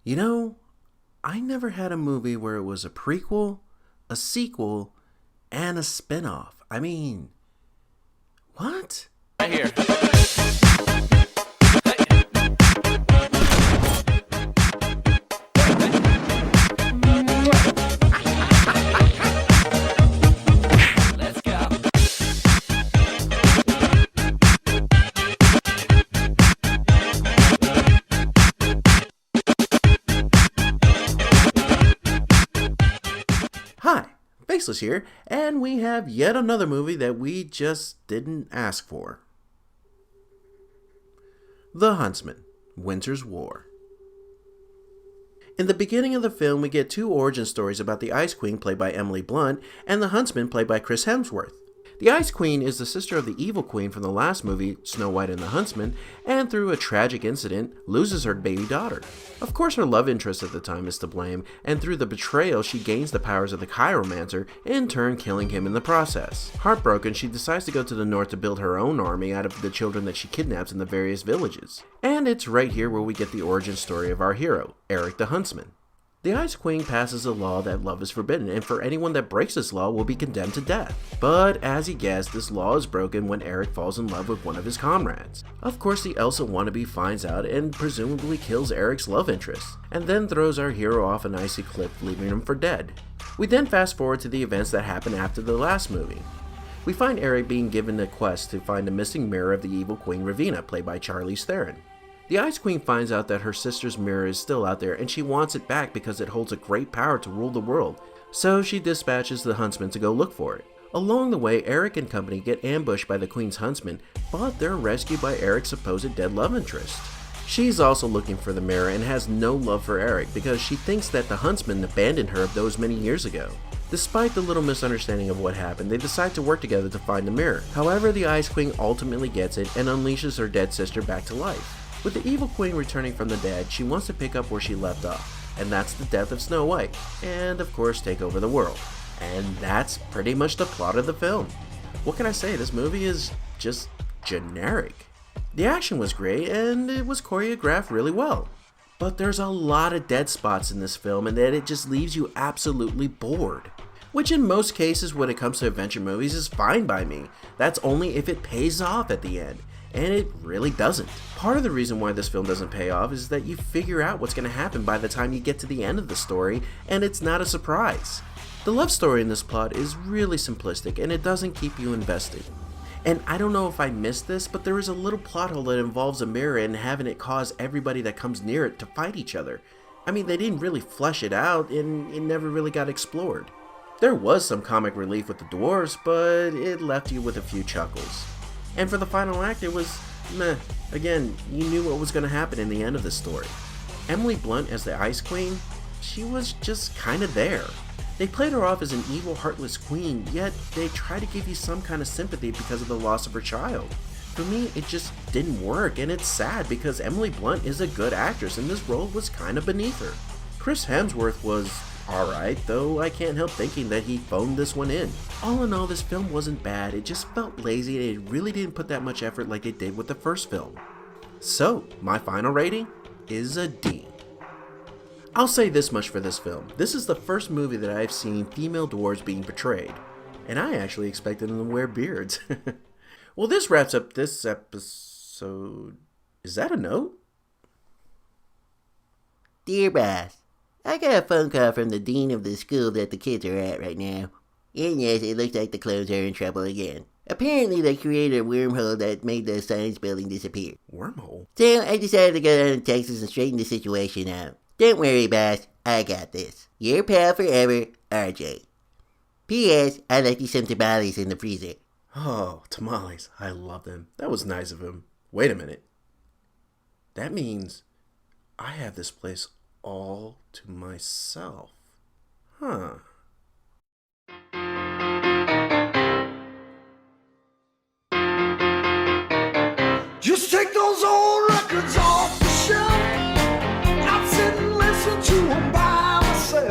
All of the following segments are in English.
You know, I never had a movie where it was a prequel, a sequel, and a spin-off. I mean, what? Right here. Let's go. Hi, Faceless here, and we have yet another movie that we just didn't ask for. The Huntsman, Winter's War. In the beginning of the film, we get two origin stories about the Ice Queen, played by Emily Blunt, and the Huntsman, played by Chris Hemsworth. The Ice Queen is the sister of the evil queen from the last movie, Snow White and the Huntsman, and through a tragic incident, loses her baby daughter. Of course, her love interest at the time is to blame, and through the betrayal, she gains the powers of the Chiromancer, in turn killing him in the process. Heartbroken, she decides to go to the north to build her own army out of the children that she kidnaps in the various villages. And it's right here where we get the origin story of our hero, Eric the Huntsman. The Ice Queen passes a law that love is forbidden, and for anyone that breaks this law will be condemned to death. But as he guessed, this law is broken when Eric falls in love with one of his comrades. Of course, the Elsa wannabe finds out and presumably kills Eric's love interest, and then throws our hero off an icy cliff, leaving him for dead. We then fast forward to the events that happened after the last movie. We find Eric being given a quest to find the missing mirror of the evil Queen Ravina, played by Charlize Theron. The Ice Queen finds out that her sister's mirror is still out there and she wants it back because it holds a great power to rule the world, so she dispatches the Huntsman to go look for it. Along the way, Eric and company get ambushed by the Queen's Huntsman, but they're rescued by Eric's supposed dead love interest. She's also looking for the mirror and has no love for Eric because she thinks that the Huntsman abandoned her those many years ago. Despite the little misunderstanding of what happened, they decide to work together to find the mirror. However, the Ice Queen ultimately gets it and unleashes her dead sister back to life. With the evil queen returning from the dead, she wants to pick up where she left off, and that's the death of Snow White, and of course take over the world. And that's pretty much the plot of the film. What can I say, this movie is just generic. The action was great, and it was choreographed really well. But there's a lot of dead spots in this film, and that it just leaves you absolutely bored. Which in most cases when it comes to adventure movies is fine by me. That's only if it pays off at the end. And it really doesn't. Part of the reason why this film doesn't pay off is that you figure out what's going to happen by the time you get to the end of the story, and it's not a surprise. The love story in this plot is really simplistic, and it doesn't keep you invested. And I don't know if I missed this, but there is a little plot hole that involves a mirror and having it cause everybody that comes near it to fight each other. I mean, they didn't really flesh it out, and it never really got explored. There was some comic relief with the dwarves, but it left you with a few chuckles. And for the final act, it was meh. Again, you knew what was going to happen in the end of the story. Emily Blunt as the Ice Queen, she was just kind of there. They played her off as an evil, heartless queen, yet they tried to give you some kind of sympathy because of the loss of her child. For me, it just didn't work, and it's sad because Emily Blunt is a good actress and this role was kind of beneath her. Chris Hemsworth was alright, though I can't help thinking that he phoned this one in. All in all, this film wasn't bad, it just felt lazy and it really didn't put that much effort like it did with the first film. So, my final rating is a D. I'll say this much for this film. This is the first movie that I've seen female dwarves being portrayed, and I actually expected them to wear beards. Well, this wraps up this episode. Is that a note? Dear boss, I got a phone call from the dean of the school that the kids are at right now. And yes, it looks like the clones are in trouble again. Apparently they created a wormhole that made the science building disappear. Wormhole? So I decided to go down to Texas and straighten the situation out. Don't worry, boss. I got this. Your pal forever, RJ. P.S. I left you some tamales in the freezer. Oh, tamales. I love them. That was nice of him. Wait a minute. That means I have this place all to myself. Huh. Just take those old records off the shelf. I'd sit and listen to them by myself.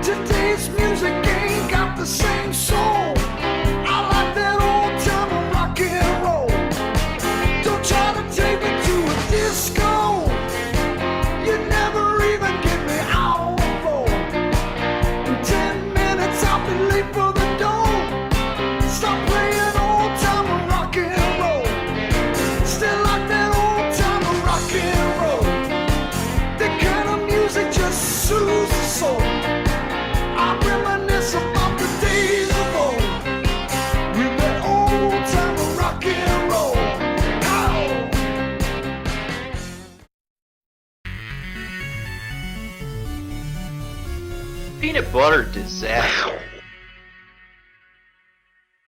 Today's music ain't got the same soul. I like that old time rock and roll. Don't try to take me to a disco. You never Peanut butter disaster.